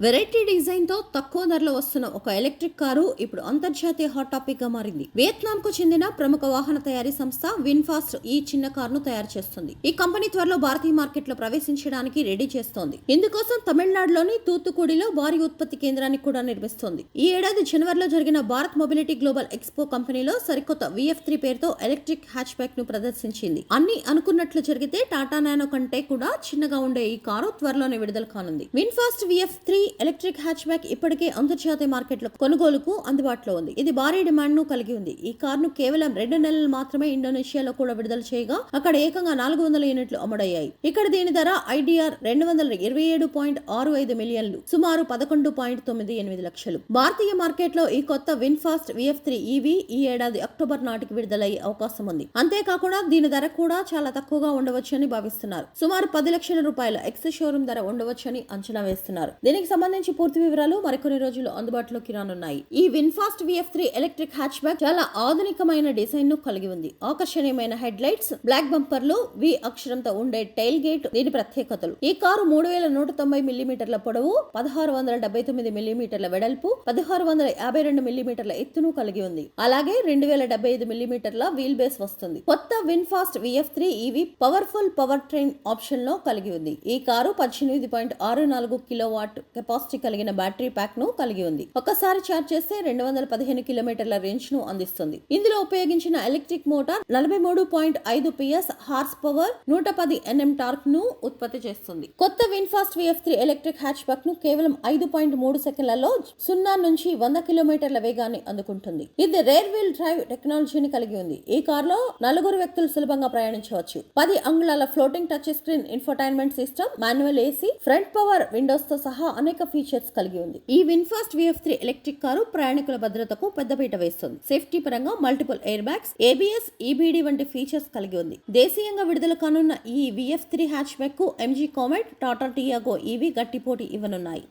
Variety design తో తక్కువ ధరలో వస్తున్న ఒక ఎలక్ట్రిక్ కారు ఇప్పుడు అంతర్జాతీయ హాట్ టాపిక్ గా మారింది. వియత్నాం కు చెందిన ప్రముఖ వాహన తయారీ సంస్థ విన్ఫాస్ట్ ఈ చిన్న కారును తయారు చేస్తుంది. ఈ కంపెనీ త్వరలో భారతీయ మార్కెట్ లో ప్రవేశించడానికి రెడీ చేస్తోంది. ఇందుకోసం తమిళనాడులోని తూత్తుకుడిలో భారీ ఉత్పత్తి కేంద్రాన్ని కూడా నిర్మిస్తోంది. ఈ ఏడాది జనవరిలో జరిగిన భారత్ మొబిలిటీ గ్లోబల్ ఎక్స్పో కంపెనీలో సరికొత్త VF3 పేరుతో ఎలక్ట్రిక్ హ్యాచ్ బ్యాక్ ను ప్రదర్శించింది. అన్ని అనుకున్నట్లు జరిగితే టాటా నానో కంటే కూడా చిన్నగా ఉండే ఈ కారు త్వరలోనే విడుదల కానుంది. VinFast VF3 electric hatch back ఇప్పటికే అంతర్జాతీయ మార్కెట్లో కొనుగోలుకు అందుబాటులో ఉంది. ఇది భారీ డిమాండ్ ను కలిగి ఉంది. ఈ కారును కేవలం 2 నెలలు మాత్రమే ఇండోనేషియాలో కూడా విడుదల చేయగా అక్కడ ఏకంగా 400 యూనిట్లు అమ్ముడయ్యాయి. ఇక్కడ దీని ధర IDR 227.65 మిలియన్లు, సుమారు 11.98 లక్షలు. భారతీయ మార్కెట్ లో ఈ కొత్త విన్ఫాస్ట్ VF3 EV ఈ ఏడాది అక్టోబర్ నాటికి విడుదలయ్యే అవకాశం ఉంది. అంతేకాకుండా దీని ధర కూడా చాలా తక్కువగా ఉండవచ్చని భావిస్తున్నారు. సుమారు 10 లక్షల రూపాయల ఎక్స్ షోరూమ్ ధర ఉండవచ్చని అంచనా వేస్తున్నారు. దీనికి సంబంధించి పూర్తి వివరాలు మరికొన్ని రోజుల్లో అందుబాటులోకి రానున్నాయి. ఈ VinFast VF3 electric hatch back చాలా ఆధునికమైన డిజైన్ ను కలిగి ఉంది. ఆకర్షణీయమైన హెడ్ లైట్స్, బ్లాక్ బంపర్లు, V అక్షరంతో ఉండే టైల్ గేట్ దీని ప్రత్యేకతలు. ఈ కారు 3190 మిల్లీమీటర్ల పొడవు, 1679 మిల్లీమీటర్ల వెడల్పు, 1652 మిల్లీమీటర్ల ఎత్తును కలిగి ఉంది. అలాగే 2075 మిల్లీమీటర్ల వీల్ బేస్ వస్తుంది. కొత్త VinFast VF3 EV powerful power train option లో కలిగి ఉంది. ఈ కారు 18.64 కిలోవాట్ కెపాసిటీ కలిగిన బ్యాటరీ ప్యాక్ ను కలిగి ఉంది. ఒకసారి ఛార్జ్ చేస్తే 215 కిలోమీటర్ల రేంజ్ ను అందిస్తుంది. ఇందులో ఉపయోగించిన electric motor 43.5 PS horse power, 110 Nm torque ను ఉత్పత్తి చేస్తుంది. కొత్త VinFast VF3 electric hatch back ను కేవలం 5.3 సెకండ్లలో 0 నుంచి 100 కిలోమీటర్ల వేగాన్ని అందుకుంటుంది. ఇది రేర్ వీల్ డ్రైవ్ టెక్నాలజీని కలిగి ఉంది. ఈ కారులో 4 వ్యక్తులు సులభంగా ప్రయాణించవచ్చు. 10 అంగుళాల floating touch screen infotainment system, manual AC, front power Windows తో సహా అనేక ఫీచర్స్ కలిగి ఉంది. ఈ విన్ఫాస్ట్ VF3 ఎలక్ట్రిక్ కారు ప్రయాణికుల భద్రతకు పెద్దపీట వేస్తుంది. సేఫ్టీ పరంగా multiple air bags, ABS, EBD వంటి ఫీచర్స్ కలిగి ఉంది. దేశీయంగా విడుదల కానున్న ఈ VF3 హ్యాచ్ బ్యాక్ కు MG comet, Tata Tiago EV గట్టి పోటీ ఇవ్వనున్నాయి.